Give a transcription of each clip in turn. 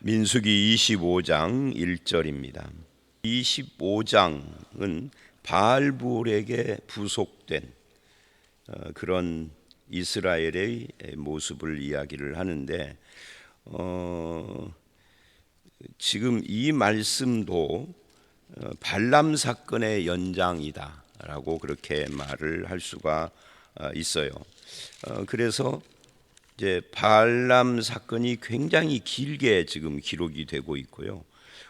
민수기 25장 1절입니다. 25장은 바알불에게 부속된 그런 이스라엘의 모습을 이야기를 하는데 지금 이 말씀도 발람 사건의 연장이다라고 그렇게 말을 할 수가 있어요. 그래서 이제 발람 사건이 굉장히 길게 지금 기록이 되고 있고요.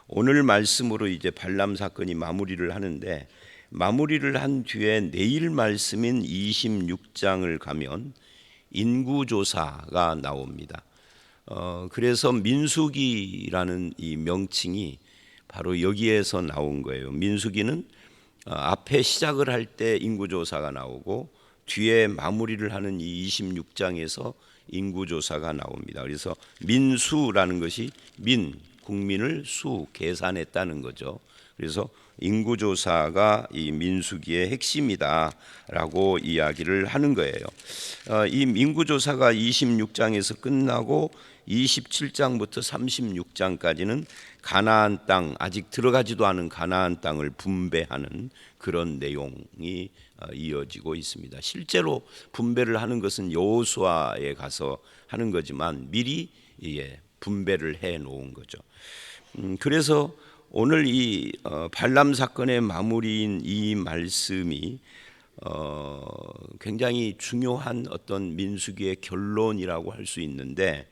오늘 말씀으로 이제 발람 사건이 마무리를 하는데, 마무리를 한 뒤에 내일 말씀인 26장을 가면 인구조사가 나옵니다. 그래서 민수기라는 이 명칭이 바로 여기에서 나온 거예요. 민수기는 앞에 시작을 할 때 인구조사가 나오고 뒤에 마무리를 하는 이 26장에서 인구조사가 나옵니다. 그래서 민수라는 것이 국민을 계산했다는 거죠. 그래서 인구조사가 이 민수기의 핵심이다라고 이야기를 하는 거예요. 이 인구조사가 26장에서 끝나고 27장부터 36장까지는 가나안 땅, 아직 들어가지도 않은 가나안 땅을 분배하는 그런 내용이 이어지고 있습니다. 실제로 분배를 하는 것은 여호수아에 가서 하는 거지만 미리 분배를 해 놓은 거죠. 그래서 오늘 이 발람 사건의 마무리인 이 말씀이 굉장히 중요한 어떤 민수기의 결론이라고 할 수 있는데,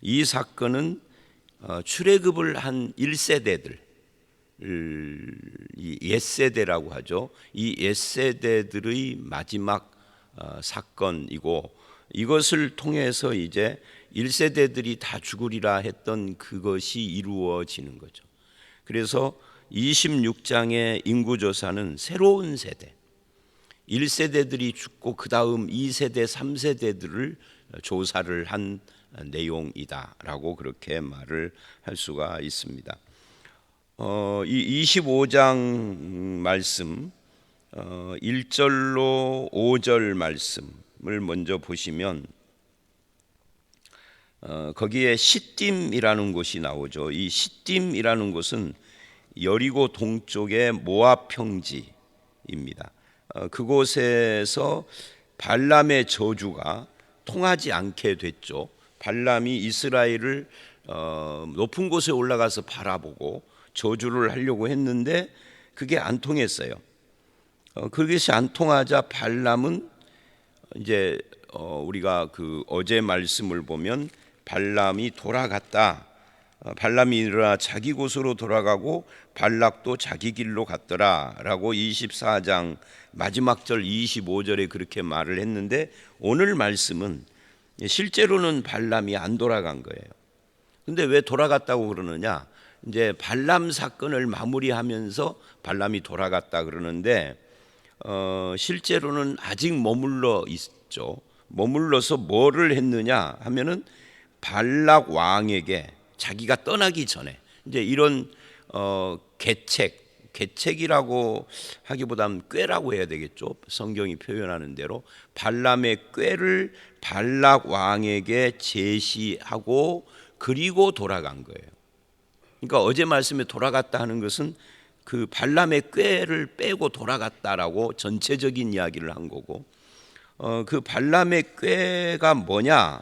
이 사건은 출애굽을 한 1세대들, 이 옛세대라고 하죠. 이 옛세대들의 마지막 사건이고, 이것을 통해서 이제 1세대들이 다 죽으리라 했던 그것이 이루어지는 거죠. 그래서 26장의 인구조사는 새로운 세대, 1세대들이 죽고 그 다음 2세대, 3세대들을 조사를 한 내용이다라고 그렇게 말을 할 수가 있습니다. 이 25장 말씀 1절로 5절 말씀을 먼저 보시면 거기에 시딤이라는 곳이 나오죠. 이 시딤이라는 곳은 여리고 동쪽의 모압 평지입니다. 그곳에서 발람의 저주가 통하지 않게 됐죠. 발람이 이스라엘을 높은 곳에 올라가서 바라보고 저주를 하려고 했는데 그게 안 통했어요. 그것이 안 통하자 발람은 이제 우리가 그 어제 말씀을 보면 발람이 돌아갔다. 발람이 일어나 자기 곳으로 돌아가고 발락도 자기 길로 갔더라라고 24장 마지막 절 25절에 그렇게 말을 했는데, 오늘 말씀은 실제로는 발람이 안 돌아간 거예요. 근데 왜 돌아갔다고 그러느냐? 이제 발람 사건을 마무리하면서 발람이 돌아갔다 그러는데 실제로는 아직 머물러 있죠. 머물러서 뭐를 했느냐 하면은 발락 왕에게 자기가 떠나기 전에 이제 이런 계책이라고 하기보다는 꾀라고 해야 되겠죠. 성경이 표현하는 대로 발람의 꾀를 발락 왕에게 제시하고 그리고 돌아간 거예요. 그러니까 어제 말씀에 돌아갔다 하는 것은 그 발람의 꾀를 빼고 돌아갔다라고 전체적인 이야기를 한 거고, 그 발람의 꾀가 뭐냐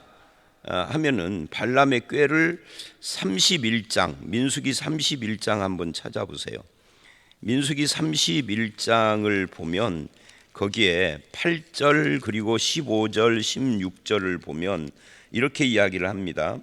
하면은 발람의 꾀를 31장 민수기 31장 한번 찾아보세요. 민수기 31장을 보면 거기에 8절 그리고 15절 16절을 보면 이렇게 이야기를 합니다.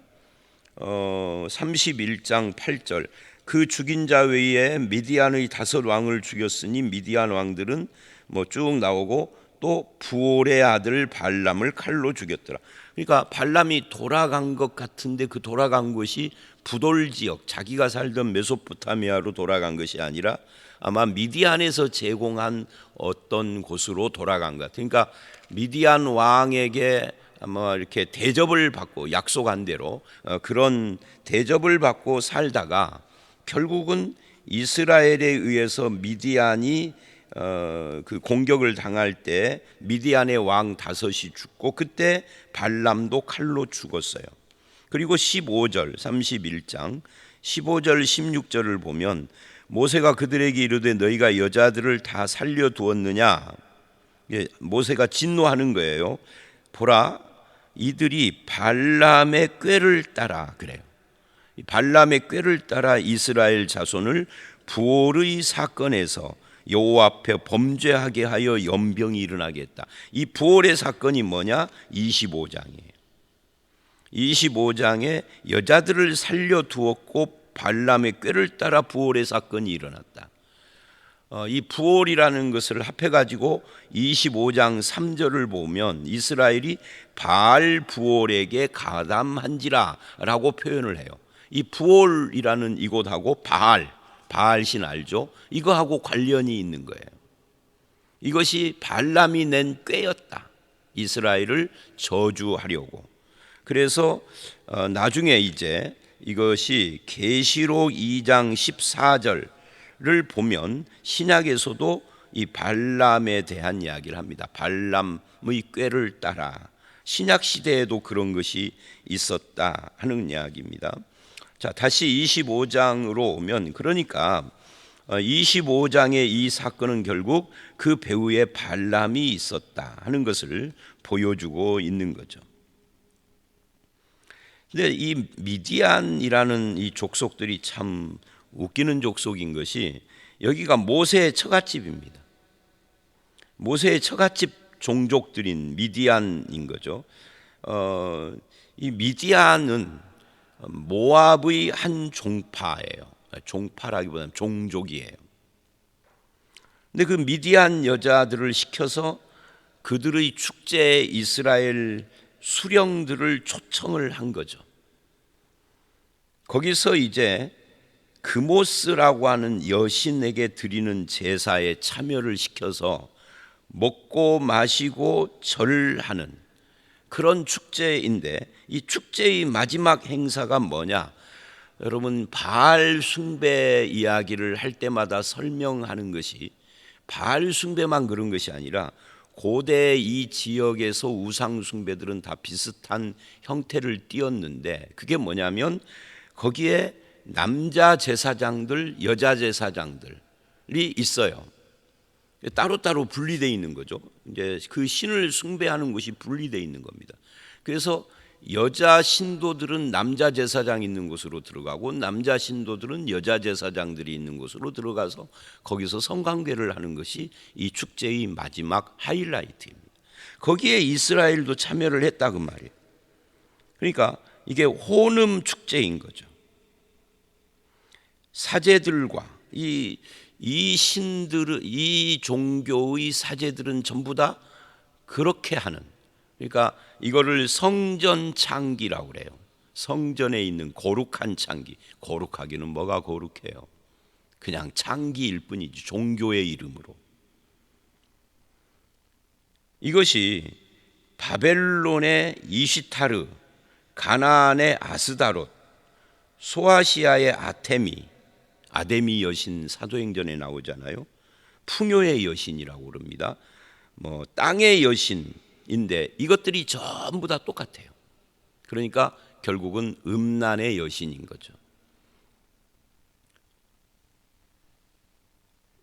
31장 8절, 그 죽인 자 외에 미디안의 5 왕을 죽였으니 미디안 왕들은 뭐 쭉 나오고 또 부올의 아들 발람을 칼로 죽였더라. 그러니까 발람이 돌아간 것 같은데 그 돌아간 곳이 부돌 지역, 자기가 살던 메소포타미아로 돌아간 것이 아니라 아마 미디안에서 제공한 어떤 곳으로 돌아간 것 같아요. 그러니까 미디안 왕에게 아마 이렇게 대접을 받고 약속한 대로 그런 대접을 받고 살다가 결국은 이스라엘에 의해서 미디안이 그 공격을 당할 때 미디안의 왕 5이 죽고 그때 발람도 칼로 죽었어요. 그리고 15절 31장 15절 16절을 보면 모세가 그들에게 이르되 너희가 여자들을 다 살려두었느냐. 모세가 진노하는 거예요. 보라, 이들이 발람의 꾀를 따라, 그래요. 발람의 꾀를 따라 이스라엘 자손을 부올의 사건에서 여호와 앞에 범죄하게 하여 연병이 일어나게 했다. 이 부올의 사건이 뭐냐? 25장이에요. 25장에 여자들을 살려두었고 발람의 꾀를 따라 부올의 사건이 일어났다. 이 부올이라는 것을 합해가지고 25장 3절을 보면 이스라엘이 바알 부올에게 가담한지라 라고 표현을 해요. 이 부올이라는 이곳하고 바알신 알죠? 이거하고 관련이 있는 거예요. 이것이 발람이 낸 꾀였다. 이스라엘을 저주하려고. 그래서 나중에 이제 이것이 계시록 2장 14절을 보면 신약에서도 이 발람에 대한 이야기를 합니다. 발람의 꾀를 따라 신약 시대에도 그런 것이 있었다 하는 이야기입니다. 자, 다시 25장으로 오면 그러니까 25장의 이 사건은 결국 그 배후에 발람이 있었다 하는 것을 보여주고 있는 거죠. 근데 이 미디안이라는 이 족속들이 참 웃기는 족속인 것이 여기가 모세의 처갓집입니다. 모세의 처갓집 종족들인 미디안인 거죠. 이 미디안은 모압의 한 종파예요. 종파라기보다는 종족이에요. 근데 그 미디안 여자들을 시켜서 그들의 축제에 이스라엘 수령들을 초청을 한 거죠. 거기서 이제 그모스라고 하는 여신에게 드리는 제사에 참여를 시켜서 먹고 마시고 절하는 그런 축제인데 이 축제의 마지막 행사가 뭐냐? 여러분, 바알 숭배 이야기를 할 때마다 설명하는 것이 바알 숭배만 그런 것이 아니라 고대 이 지역에서 우상 숭배들은 다 비슷한 형태를 띠었는데 그게 뭐냐면 거기에 남자 제사장들, 여자 제사장들이 있어요. 따로따로 분리되어 있는 거죠. 이제 그 신을 숭배하는 곳이 분리되어 있는 겁니다. 그래서 여자 신도들은 남자 제사장 있는 곳으로 들어가고 남자 신도들은 여자 제사장들이 있는 곳으로 들어가서 거기서 성관계를 하는 것이 이 축제의 마지막 하이라이트입니다. 거기에 이스라엘도 참여를 했다 그 말이에요. 그러니까 이게 혼음 축제인 거죠. 사제들과 이 신들, 이 종교의 사제들은 전부 다 그렇게 하는, 그러니까 이거를 성전 창기라고 그래요. 성전에 있는 거룩한 창기. 거룩하기는 뭐가 거룩해요? 그냥 창기일 뿐이지, 종교의 이름으로. 이것이 바벨론의 이시타르, 가나안의 아스다롯, 소아시아의 아데미 여신, 사도행전에 나오잖아요. 풍요의 여신이라고 그럽니다. 뭐 땅의 여신인데 이것들이 전부 다 똑같아요. 그러니까 결국은 음란의 여신인 거죠.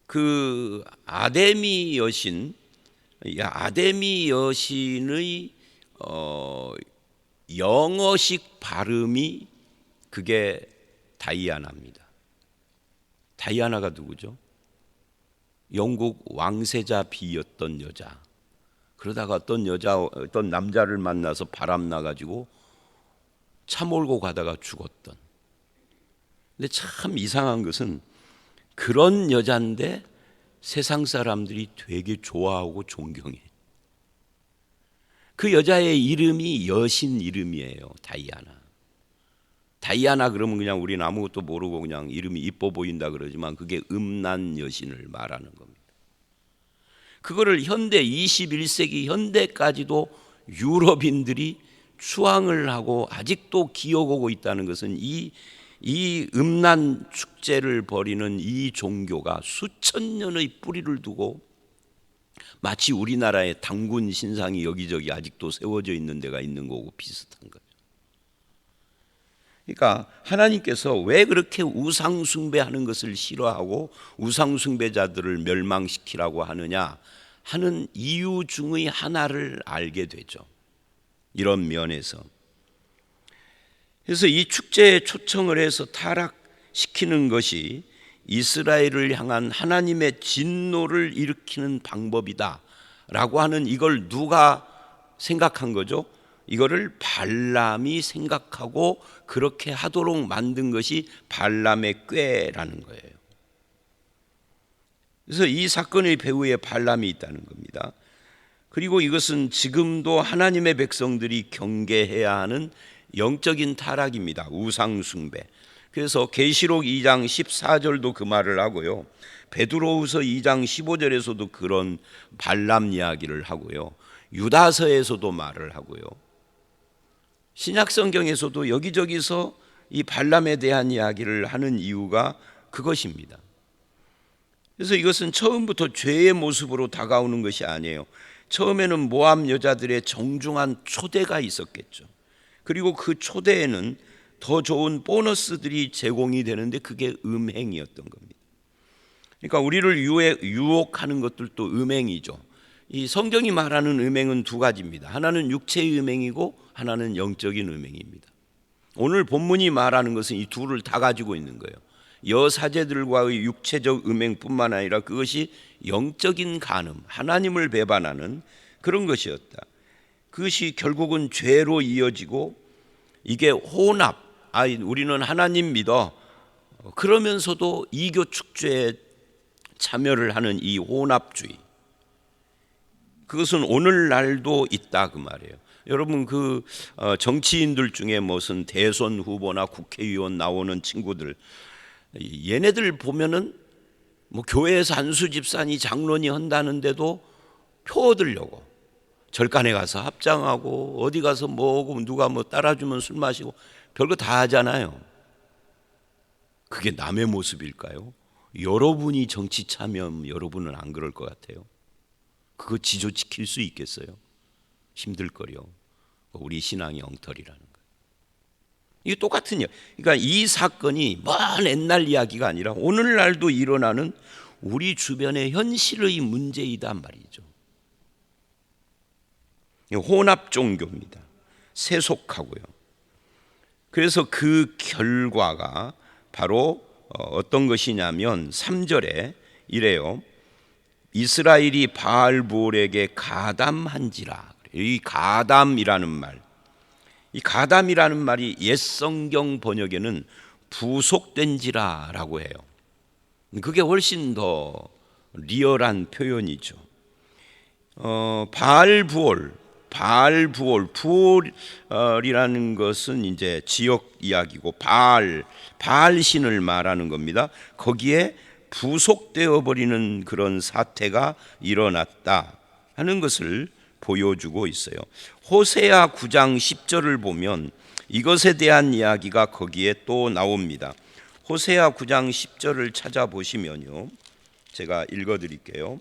그 아데미 여신의 영어식 발음이 그게 다이아나입니다. 다이아나가 누구죠? 영국 왕세자 비였던 여자. 그러다가 어떤 남자를 만나서 바람 나가지고 차 몰고 가다가 죽었던. 근데 참 이상한 것은 그런 여자인데 세상 사람들이 되게 좋아하고 존경해. 그 여자의 이름이 여신 이름이에요. 다이아나 그러면 그냥 우리는 아무것도 모르고 그냥 이름이 이뻐 보인다 그러지만 그게 음란 여신을 말하는 겁니다. 그거를 현대 21세기 현대까지도 유럽인들이 추앙을 하고 아직도 기억하고 있다는 것은 이 음란 축제를 벌이는 이 종교가 수천 년의 뿌리를 두고 마치 우리나라의 당군 신상이 여기저기 아직도 세워져 있는 데가 있는 거고 비슷한 거죠. 그러니까 하나님께서 왜 그렇게 우상 숭배하는 것을 싫어하고 우상 숭배자들을 멸망시키라고 하느냐 하는 이유 중의 하나를 알게 되죠. 이런 면에서. 그래서 이 축제에 초청을 해서 타락시키는 것이 이스라엘을 향한 하나님의 진노를 일으키는 방법이다라고 하는 이걸 누가 생각한 거죠? 이거를 발람이 생각하고 그렇게 하도록 만든 것이 발람의 꾀라는 거예요. 그래서 이 사건의 배후에 발람이 있다는 겁니다. 그리고 이것은 지금도 하나님의 백성들이 경계해야 하는 영적인 타락입니다. 우상 숭배. 그래서 계시록 2장 14절도 그 말을 하고요. 베드로후서 2장 15절에서도 그런 발람 이야기를 하고요. 유다서에서도 말을 하고요. 신약 성경에서도 여기저기서 이 발람에 대한 이야기를 하는 이유가 그것입니다. 그래서 이것은 처음부터 죄의 모습으로 다가오는 것이 아니에요. 처음에는 모압 여자들의 정중한 초대가 있었겠죠. 그리고 그 초대에는 더 좋은 보너스들이 제공이 되는데 그게 음행이었던 겁니다. 그러니까 우리를 유혹하는 것들도 음행이죠. 이 성경이 말하는 음행은 두 가지입니다. 하나는 육체의 음행이고 하나는 영적인 음행입니다. 오늘 본문이 말하는 것은 이 둘을 다 가지고 있는 거예요. 여사제들과의 육체적 음행뿐만 아니라 그것이 영적인 간음, 하나님을 배반하는 그런 것이었다. 그것이 결국은 죄로 이어지고 이게 혼합, 우리는 하나님 믿어 그러면서도 이교 축제에 참여를 하는 이 혼합주의, 그것은 오늘날도 있다 그 말이에요. 여러분 그 정치인들 중에 무슨 대선 후보나 국회의원 나오는 친구들, 얘네들 보면은 뭐 교회에서 한수 집사니 장로니 한다는데도 표 얻으려고 절간에 가서 합장하고 어디 가서 뭐고 누가 뭐 따라주면 술 마시고 별거 다 하잖아요. 그게 남의 모습일까요? 여러분이 정치 참여하면 여러분은 안 그럴 것 같아요. 그거 지조지킬 수 있겠어요? 힘들거려. 우리 신앙이 엉터리라는 거예요. 이게 똑같은 이야기. 그러니까 이 사건이 먼 옛날 이야기가 아니라 오늘날도 일어나는 우리 주변의 현실의 문제이단 말이죠. 혼합 종교입니다. 세속하고요. 그래서 그 결과가 바로 어떤 것이냐면 3절에 이래요. 이스라엘이 바알볼에게 가담한지라. 이 가담이라는 말, 이 가담이라는 말이 옛 성경 번역에는 부속된지라라고 해요. 그게 훨씬 더 리얼한 표현이죠. 부올이라는 것은 이제 지역 이야기고 바알 신을 말하는 겁니다. 거기에 부속되어 버리는 그런 사태가 일어났다 하는 것을 보여주고 있어요. 호세아 9장 10절을 보면 이것에 대한 이야기가 거기에 또 나옵니다. 호세아 9장 10절을 찾아보시면요, 제가 읽어드릴게요.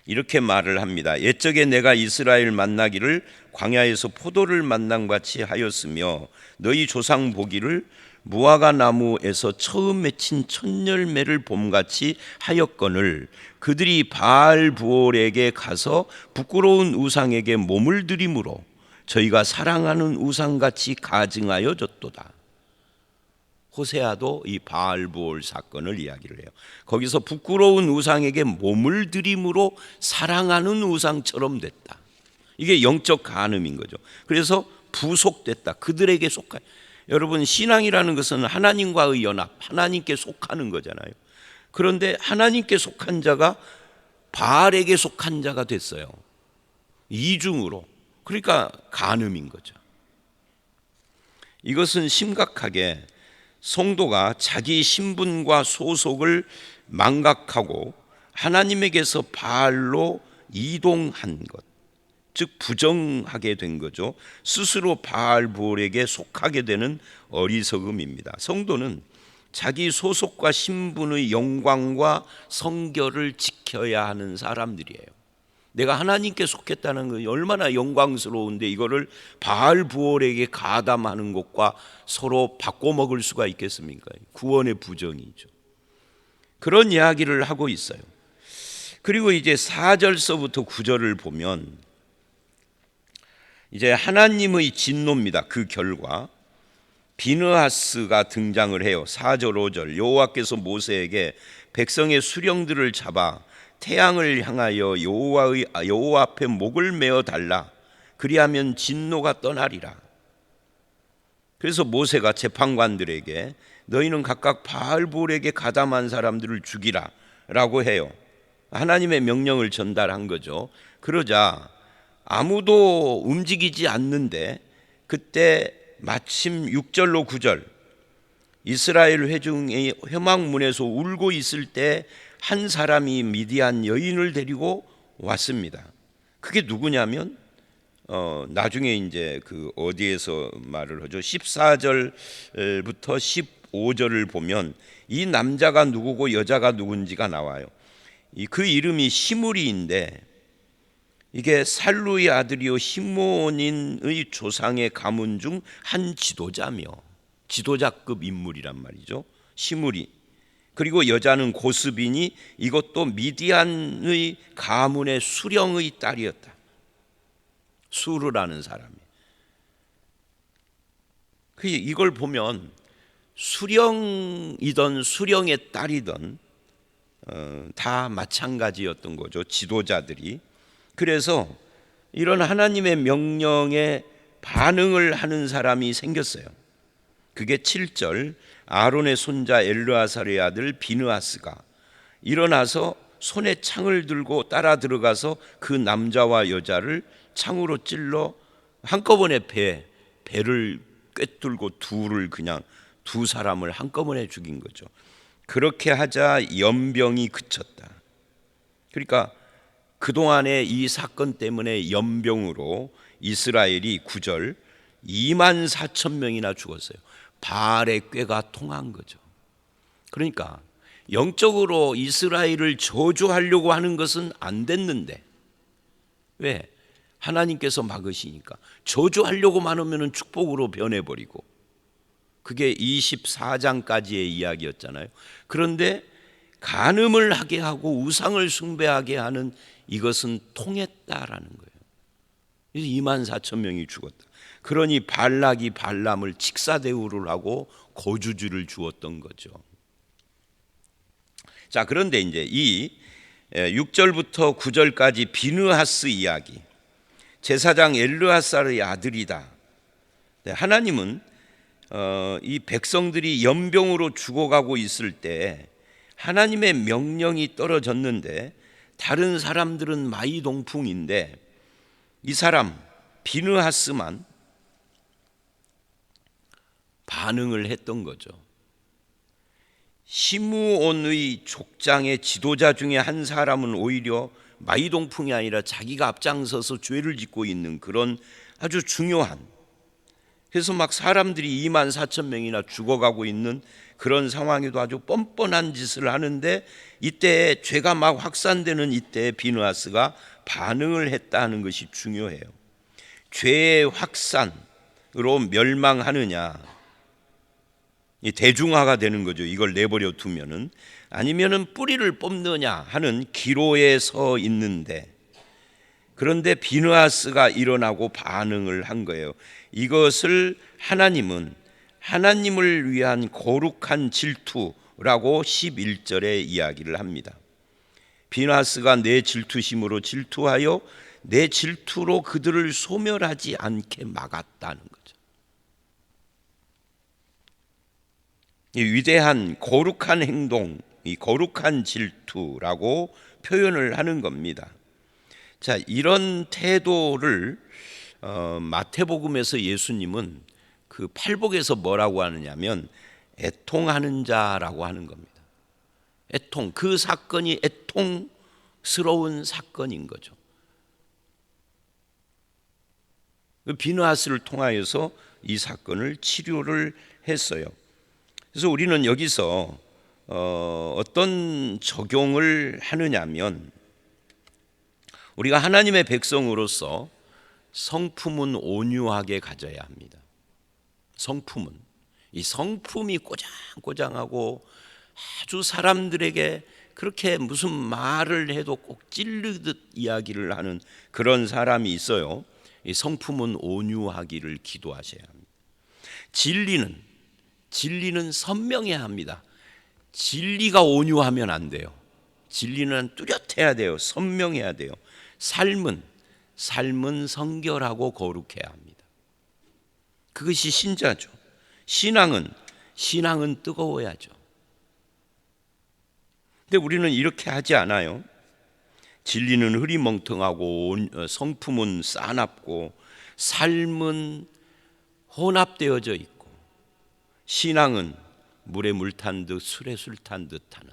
이렇게 말을 합니다. 옛적에 내가 이스라엘 만나기를 광야에서 포도를 만난 같이 하였으며 너희 조상 보기를 무화과 나무에서 처음 맺힌 첫 열매를 봄같이 하였거늘 그들이 바알 부올에게 가서 부끄러운 우상에게 몸을 들이므로 저희가 사랑하는 우상같이 가증하여 졌도다. 호세아도 이 바알 부올 사건을 이야기를 해요. 거기서 부끄러운 우상에게 몸을 들임으로 사랑하는 우상처럼 됐다. 이게 영적 간음인 거죠. 그래서 부속됐다. 그들에게 속하. 여러분 신앙이라는 것은 하나님과의 연합, 하나님께 속하는 거잖아요. 그런데 하나님께 속한 자가 바알에게 속한 자가 됐어요. 이중으로. 그러니까 간음인 거죠. 이것은 심각하게 성도가 자기 신분과 소속을 망각하고 하나님에게서 바알로 이동한 것, 즉 부정하게 된 거죠. 스스로 바알 부올에게 속하게 되는 어리석음입니다. 성도는 자기 소속과 신분의 영광과 성결을 지켜야 하는 사람들이에요. 내가 하나님께 속했다는 것이 얼마나 영광스러운데 이거를 바알 부올에게 가담하는 것과 서로 바꿔 먹을 수가 있겠습니까? 구원의 부정이죠. 그런 이야기를 하고 있어요. 그리고 이제 4절서부터 9절을 보면 이제 하나님의 진노입니다. 그 결과 비느하스가 등장을 해요. 4절 5절 여호와께서 모세에게 백성의 수령들을 잡아 태양을 향하여 여호와 앞에 목을 메어 달라. 그리하면 진노가 떠나리라. 그래서 모세가 재판관들에게 너희는 각각 바알볼에게 가담한 사람들을 죽이라 라고 해요. 하나님의 명령을 전달한 거죠. 그러자 아무도 움직이지 않는데 그때 마침 6절로 9절 이스라엘 회중이 회막문에서 울고 있을 때 한 사람이 미디안 여인을 데리고 왔습니다. 그게 누구냐면 나중에 이제 그 어디에서 말을 하죠? 14절부터 15절을 보면 이 남자가 누구고 여자가 누군지가 나와요. 그 이름이 시므리인데 이게 살루의 아들이요 시므온인의 조상의 가문 중 한 지도자며 지도자급 인물이란 말이죠. 시므리. 그리고 여자는 고스빈이 이것도 미디안의 가문의 수령의 딸이었다. 수르라는 사람이. 이걸 보면 수령이든 수령의 딸이든 다 마찬가지였던 거죠. 지도자들이. 그래서 이런 하나님의 명령에 반응을 하는 사람이 생겼어요. 그게 7절 아론의 손자 엘르아살의 아들 비느하스가 일어나서 손에 창을 들고 따라 들어가서 그 남자와 여자를 창으로 찔러 한꺼번에 배를 꿰뚫고 두 사람을 한꺼번에 죽인 거죠. 그렇게 하자 연병이 그쳤다. 그러니까 그동안에 이 사건 때문에 연병으로 이스라엘이 9절 2만 4천 명이나 죽었어요. 바알의 꾀가 통한 거죠. 그러니까 영적으로 이스라엘을 저주하려고 하는 것은 안 됐는데 왜? 하나님께서 막으시니까. 저주하려고만 하면 축복으로 변해버리고 그게 24장까지의 이야기였잖아요. 그런데 간음을 하게 하고 우상을 숭배하게 하는 이것은 통했다라는 거예요. 그래서 2만 4천 명이 죽었다. 그러니 발락이 발람을 직사대우를 하고 거주지를 주었던 거죠. 자, 그런데 이제 이 6절부터 9절까지 비느하스 이야기, 제사장 엘르아살의 아들이다. 하나님은 이 백성들이 연병으로 죽어가고 있을 때 하나님의 명령이 떨어졌는데 다른 사람들은 마이동풍인데 이 사람 비느하스만 반응을 했던 거죠. 시므온의 족장의 지도자 중에 한 사람은 오히려 마이동풍이 아니라 자기가 앞장서서 죄를 짓고 있는 그런 아주 중요한, 그래서 막 사람들이 2만 4천 명이나 죽어가고 있는 그런 상황에도 아주 뻔뻔한 짓을 하는데 이때 죄가 막 확산되는 이때 비느하스가 반응을 했다는 것이 중요해요. 죄의 확산으로 멸망하느냐, 이 대중화가 되는 거죠. 이걸 내버려 두면은. 아니면은 뿌리를 뽑느냐 하는 기로에 서 있는데, 그런데 비느하스가 일어나고 반응을 한 거예요. 이것을 하나님은 하나님을 위한 거룩한 질투라고 11절에 이야기를 합니다. 비느하스가 내 질투심으로 질투하여 내 질투로 그들을 소멸하지 않게 막았다는 거죠. 이 위대한 거룩한 행동, 이 거룩한 질투라고 표현을 하는 겁니다. 자, 이런 태도를 마태복음에서 예수님은 그 팔복에서 뭐라고 하느냐면 애통하는 자라고 하는 겁니다. 애통, 그 사건이 애통스러운 사건인 거죠. 비느하스를 통하여서 이 사건을 치료를 했어요. 그래서 우리는 여기서 어떤 적용을 하느냐면, 우리가 하나님의 백성으로서 성품은 온유하게 가져야 합니다. 성품은, 이 성품이 꼬장꼬장하고 아주 사람들에게 그렇게 무슨 말을 해도 꼭 찔르듯 이야기를 하는 그런 사람이 있어요. 이 성품은 온유하기를 기도하셔야 합니다. 진리는 선명해야 합니다. 진리가 온유하면 안 돼요. 진리는 뚜렷해야 돼요. 선명해야 돼요. 삶은 성결하고 거룩해야 합니다. 그것이 신자죠. 신앙은 뜨거워야죠. 근데 우리는 이렇게 하지 않아요. 진리는 흐리멍텅하고 성품은 싸납고 삶은 혼합되어져 있고 신앙은 물에 물 탄 듯 술에 술 탄 듯 하는,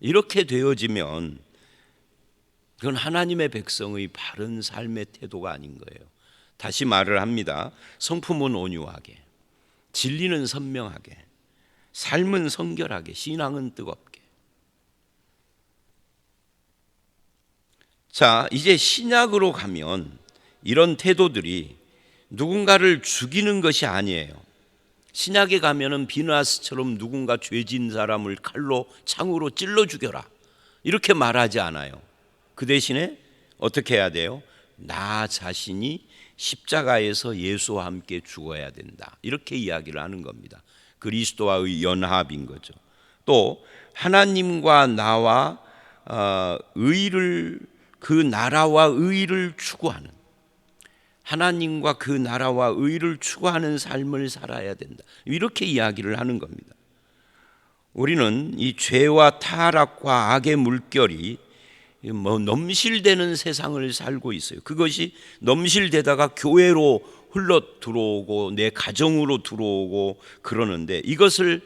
이렇게 되어지면 그건 하나님의 백성의 바른 삶의 태도가 아닌 거예요. 다시 말을 합니다. 성품은 온유하게, 진리는 선명하게, 삶은 성결하게, 신앙은 뜨겁게. 자, 이제 신약으로 가면 이런 태도들이 누군가를 죽이는 것이 아니에요. 신약에 가면은 비느하스처럼 누군가 죄진 사람을 칼로 창으로 찔러 죽여라 이렇게 말하지 않아요. 그 대신에 어떻게 해야 돼요? 나 자신이 십자가에서 예수와 함께 죽어야 된다, 이렇게 이야기를 하는 겁니다. 그리스도와의 연합인 거죠. 또 하나님과 나와 그 나라와 의를 추구하는, 하나님과 그 나라와 의를 추구하는 삶을 살아야 된다, 이렇게 이야기를 하는 겁니다. 우리는 이 죄와 타락과 악의 물결이 넘실대는 세상을 살고 있어요. 그것이 넘실대다가 교회로 흘러 들어오고 내 가정으로 들어오고 그러는데, 이것을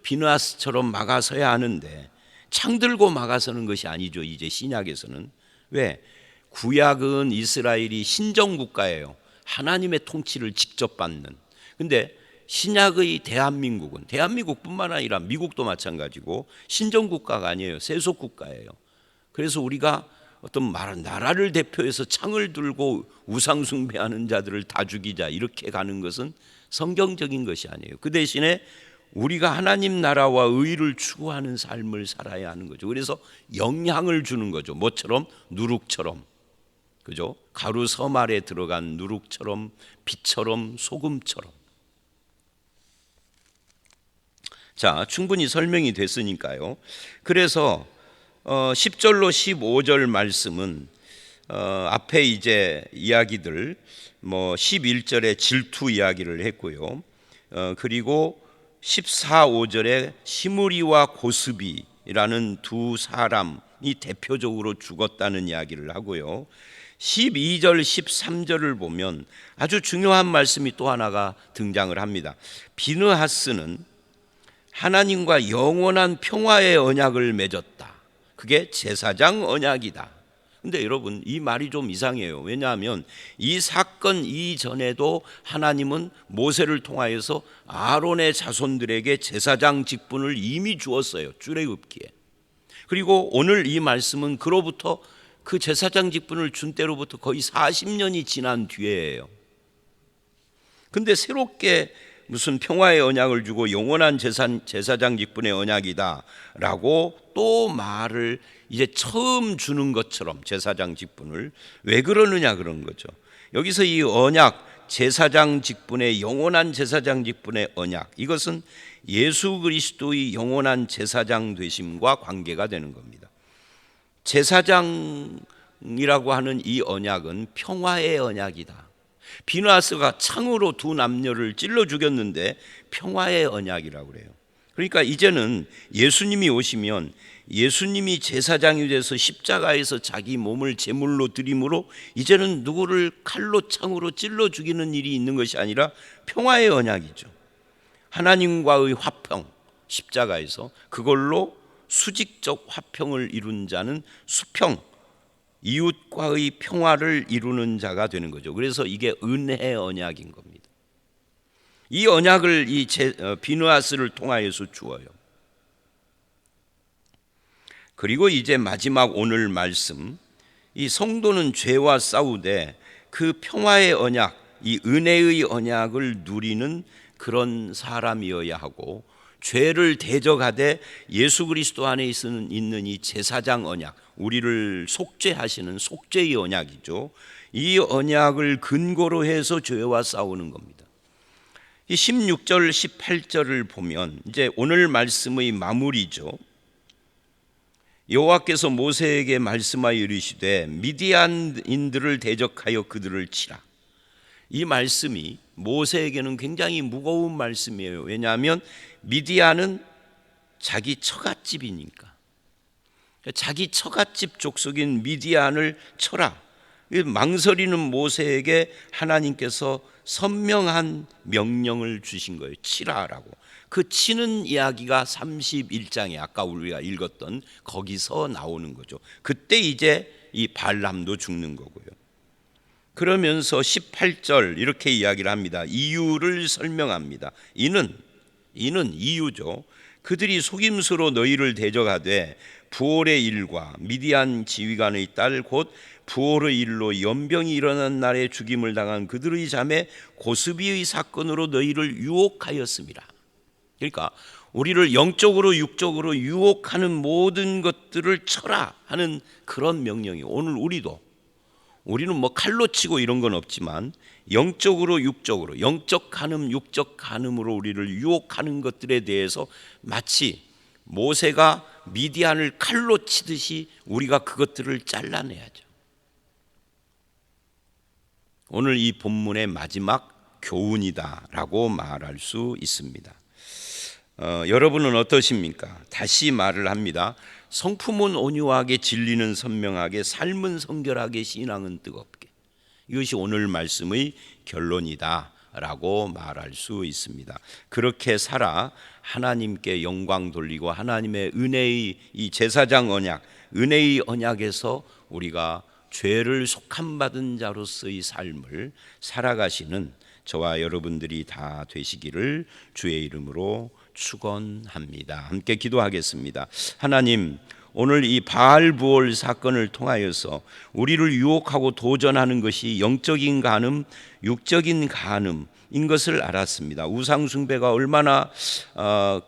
비느하스처럼 막아서야 하는데 창 들고 막아서는 것이 아니죠. 이제 신약에서는. 왜? 구약은 이스라엘이 신정국가예요. 하나님의 통치를 직접 받는. 근데 신약의 대한민국뿐만 아니라 미국도 마찬가지고 신정국가가 아니에요. 세속국가예요. 그래서 우리가 어떤 나라를 대표해서 창을 들고 우상숭배하는 자들을 다 죽이자 이렇게 가는 것은 성경적인 것이 아니에요. 그 대신에 우리가 하나님 나라와 의를 추구하는 삶을 살아야 하는 거죠. 그래서 영향을 주는 거죠. 뭐처럼? 누룩처럼, 그죠? 가루 섬알에 들어간 누룩처럼, 빛처럼, 소금처럼. 자, 충분히 설명이 됐으니까요. 그래서 10절로 15절 말씀은 앞에 이제 이야기들 11절에 질투 이야기를 했고요. 그리고 14, 15절에 시므리와 고스비라는 두 사람이 대표적으로 죽었다는 이야기를 하고요. 12절, 13절을 보면 아주 중요한 말씀이 또 하나가 등장을 합니다. 비느하스는 하나님과 영원한 평화의 언약을 맺었다. 그게 제사장 언약이다. 근데 여러분, 이 말이 좀 이상해요. 왜냐하면 이 사건 이전에도 하나님은 모세를 통하여서 아론의 자손들에게 제사장 직분을 이미 주었어요. 출애굽기에. 그리고 오늘 이 말씀은 그로부터 그 제사장 직분을 준 때로부터 거의 40년이 지난 뒤에예요. 근데 새롭게 무슨 평화의 언약을 주고 영원한 제사장 직분의 언약이다라고 또 말을 이제 처음 주는 것처럼 제사장 직분을 왜 그러느냐 그런 거죠. 여기서 이 언약, 제사장 직분의 영원한 제사장 직분의 언약, 이것은 예수 그리스도의 영원한 제사장 되심과 관계가 되는 겁니다. 제사장이라고 하는 이 언약은 평화의 언약이다. 비느하스가 창으로 두 남녀를 찔러 죽였는데 평화의 언약이라고 그래요. 그러니까 이제는 예수님이 오시면 예수님이 제사장이 돼서 십자가에서 자기 몸을 제물로 드림으로 이제는 누구를 칼로 창으로 찔러 죽이는 일이 있는 것이 아니라 평화의 언약이죠. 하나님과의 화평, 십자가에서 그걸로 수직적 화평을 이룬 자는 수평, 이웃과의 평화를 이루는 자가 되는 거죠. 그래서 이게 은혜 언약인 겁니다. 이 언약을 이 비느하스를 통하여서 주어요. 그리고 이제 마지막 오늘 말씀 이 성도는 죄와 싸우되 그 평화의 언약, 이 은혜의 언약을 누리는 그런 사람이어야 하고, 죄를 대적하되 예수 그리스도 안에 있는 이 제사장 언약, 우리를 속죄하시는 속죄의 언약이죠. 이 언약을 근거로 해서 죄와 싸우는 겁니다. 이 16절 18절을 보면 이제 오늘 말씀의 마무리죠. 여호와께서 모세에게 말씀하여 이르시되 미디안인들을 대적하여 그들을 치라. 이 말씀이 모세에게는 굉장히 무거운 말씀이에요. 왜냐하면 미디안은 자기 처갓집이니까. 자기 처갓집 족속인 미디안을 쳐라. 망설이는 모세에게 하나님께서 선명한 명령을 주신 거예요. 치라라고. 그 치는 이야기가 31장에 아까 우리가 읽었던 거기서 나오는 거죠. 그때 이제 이 발람도 죽는 거고요. 그러면서 18절 이렇게 이야기를 합니다. 이유를 설명합니다. 이는 이유죠. 그들이 속임수로 너희를 대적하되 부올의 일과 미디안 지휘관의 딸 곧 부올의 일로 연병이 일어난 날에 죽임을 당한 그들의 자매 고스비의 사건으로 너희를 유혹하였습니다. 그러니까 우리를 영적으로 육적으로 유혹하는 모든 것들을 쳐라 하는 그런 명령이 오늘 우리는 뭐 칼로 치고 이런 건 없지만 영적으로 육적으로, 영적 간음 육적 간음으로 우리를 유혹하는 것들에 대해서 마치 모세가 미디안을 칼로 치듯이 우리가 그것들을 잘라내야죠. 오늘 이 본문의 마지막 교훈이다라고 말할 수 있습니다. 여러분은 어떠십니까? 다시 말을 합니다. 성품은 온유하게, 진리는 선명하게, 삶은 성결하게, 신앙은 뜨겁게. 이것이 오늘 말씀의 결론이다라고 말할 수 있습니다. 그렇게 살아 하나님께 영광 돌리고 하나님의 은혜의 이 제사장 언약, 은혜의 언약에서 우리가 죄를 속함받은 자로서의 삶을 살아가시는 저와 여러분들이 다 되시기를 주의 이름으로 축원합니다. 함께 기도하겠습니다. 하나님, 오늘 이 바알부올 사건을 통하여서 우리를 유혹하고 도전하는 것이 영적인 간음, 육적인 간음인 것을 알았습니다. 우상 숭배가 얼마나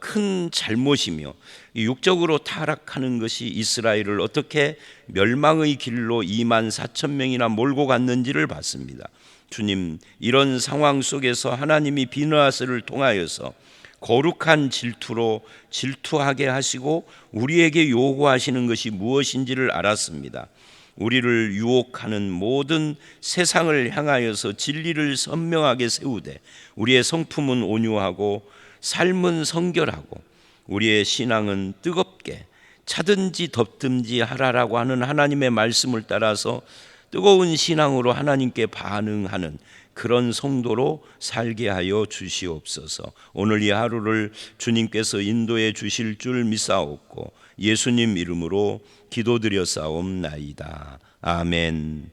큰 잘못이며 육적으로 타락하는 것이 이스라엘을 어떻게 멸망의 길로 2만 4천 명이나 몰고 갔는지를 봤습니다. 주님, 이런 상황 속에서 하나님이 비느하스를 통하여서 거룩한 질투로 질투하게 하시고 우리에게 요구하시는 것이 무엇인지를 알았습니다. 우리를 유혹하는 모든 세상을 향하여서 진리를 선명하게 세우되 우리의 성품은 온유하고 삶은 성결하고 우리의 신앙은 뜨겁게 차든지 덥든지 하라라고 하는 하나님의 말씀을 따라서 뜨거운 신앙으로 하나님께 반응하는 그런 성도로 살게 하여 주시옵소서. 오늘 이 하루를 주님께서 인도해 주실 줄 믿사옵고 예수님 이름으로 기도드렸사옵나이다. 아멘.